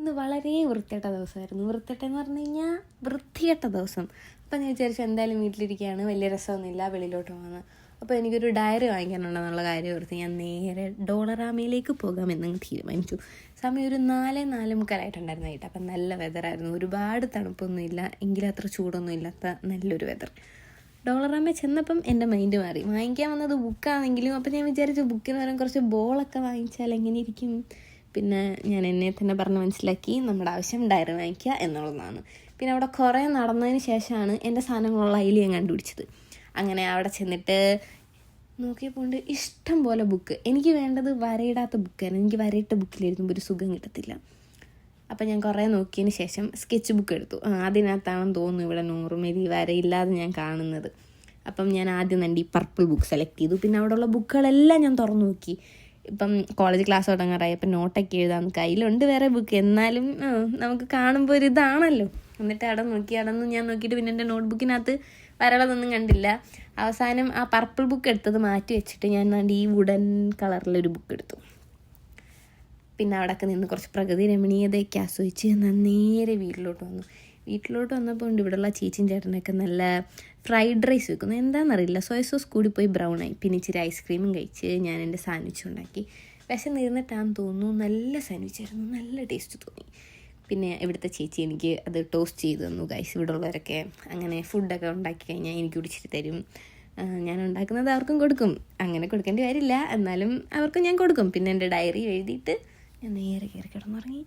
ഇന്ന് വളരെ വൃത്തികെട്ട ദിവസമായിരുന്നു. വൃത്തികെട്ടെന്ന് പറഞ്ഞു കഴിഞ്ഞാൽ വൃത്തികെട്ട ദിവസം. അപ്പം ഞാൻ വിചാരിച്ചു എന്തായാലും വീട്ടിലിരിക്കുകയാണ്, വലിയ രസമൊന്നുമില്ല, വെളിയിലോട്ട് പോകുന്നത്. അപ്പോൾ എനിക്കൊരു ഡയറി വാങ്ങിക്കാനുണ്ടെന്നുള്ള കാര്യം ഓർത്ത് ഞാൻ നേരെ ഡോളറാമയിലേക്ക് പോകാമെന്നങ്ങ് തീരുമാനിച്ചു. സമയം ഒരു 4:45 ആയിട്ട്. അപ്പം നല്ല വെതറായിരുന്നു, ഒരുപാട് തണുപ്പൊന്നുമില്ല, എങ്കിലും അത്ര ചൂടൊന്നും ഇല്ലാത്ത നല്ലൊരു വെതർ. ഡോളറാമ ചെന്നപ്പം എൻ്റെ മൈൻഡ് മാറി. വാങ്ങിക്കാൻ വന്നത് ബുക്കാണെങ്കിലും അപ്പം ഞാൻ വിചാരിച്ചു ബുക്കിന് പകരം കുറച്ച് ബോളൊക്കെ വാങ്ങിച്ചാൽ എങ്ങനെ ഇരിക്കും. പിന്നെ ഞാൻ എന്നെ തന്നെ പറഞ്ഞ് മനസ്സിലാക്കി നമ്മുടെ ആവശ്യം ഡയറി വാങ്ങിക്കുക എന്നുള്ളതാണ്. പിന്നെ അവിടെ കുറേ നടന്നതിന് ശേഷമാണ് എൻ്റെ സാധനങ്ങളുള്ള അതിൽ ഞാൻ കണ്ടുപിടിച്ചത്. അങ്ങനെ അവിടെ ചെന്നിട്ട് നോക്കിയപ്പോൾ ഇഷ്ടം പോലെ ബുക്ക്. എനിക്ക് വേണ്ടത് വരയിടാത്ത ബുക്കാണ്. എനിക്ക് വരയിട്ട ബുക്കിലെഴുതുമ്പോൾ ഒരു സുഖം കിട്ടത്തില്ല. അപ്പം ഞാൻ കുറേ നോക്കിയതിന് ശേഷം സ്കെച്ച് ബുക്ക് എടുത്തു. അതിനകത്താണെന്ന് തോന്നുന്നു ഇവിടെ നോർമലി വരയില്ലാതെ ഞാൻ കാണുന്നത്. അപ്പം ഞാൻ ആദ്യം തന്നെ ഈ പർപ്പിൾ ബുക്ക് സെലക്ട് ചെയ്തു. പിന്നെ അവിടെയുള്ള ബുക്കുകളെല്ലാം ഞാൻ തുറന്നു നോക്കി. ഇപ്പം കോളേജ് ക്ലാസ് തുടങ്ങാറായി, അപ്പം നോട്ടൊക്കെ എഴുതാൻ കയ്യിലുണ്ട് വേറെ ബുക്ക്, എന്നാലും നമുക്ക് കാണുമ്പോൾ ഒരു ഇതാണല്ലോ. എന്നിട്ട് അവിടെ ഞാൻ നോക്കിയിട്ട് പിന്നെ എൻ്റെ നോട്ട്ബുക്കിനകത്ത് വരളതൊന്നും കണ്ടില്ല. അവസാനം ആ പർപ്പിൾ ബുക്ക് എടുത്തത് മാറ്റി വെച്ചിട്ട് ഞാൻ ഈ വുഡൻ കളറിലൊരു ബുക്ക് എടുത്തു. പിന്നെ അവിടെയൊക്കെ നിന്ന് കുറച്ച് പ്രകൃതി രമണീയതയൊക്കെ ആസ്വദിച്ച് ഞാൻ നേരെ വീട്ടിലോട്ട് വന്നപ്പോൾ ഇവിടെയുള്ള ചേച്ചിയും ചേട്ടനൊക്കെ നല്ല ഫ്രൈഡ് റൈസ് വെക്കുന്നു. എന്താണെന്നറിയില്ല, സോയ സോസ് കൂടി പോയി ബ്രൗൺ ആയി. പിന്നെ ഇച്ചിരി ഐസ്ക്രീമും കഴിച്ച് ഞാൻ എൻ്റെ സാൻഡ്വിച്ച് ഉണ്ടാക്കി. വിശന്നിരുന്നിട്ടാന്ന് തോന്നുന്നു, നല്ല സാൻഡ്വിച്ചായിരുന്നു, നല്ല ടേസ്റ്റ് തോന്നി. പിന്നെ ഇവിടുത്തെ ചേച്ചി എനിക്ക് അത് ടോസ്റ്റ് ചെയ്ത് തന്നു. ഗൈസ്, ഇവിടെ ഉള്ളവരൊക്കെ അങ്ങനെ ഫുഡൊക്കെ ഉണ്ടാക്കി കഴിഞ്ഞാൽ എനിക്ക് കുടിച്ചിട്ട് തരും. ഞാൻ ഉണ്ടാക്കുന്നത് അവർക്കും കൊടുക്കും. അങ്ങനെ കൊടുക്കേണ്ടി വരില്ല, എന്നാലും അവർക്കും ഞാൻ കൊടുക്കും. പിന്നെ എൻ്റെ ഡയറി എഴുതിയിട്ട് ഞാൻ നേരെ കയറി കിടന്നുറങ്ങി.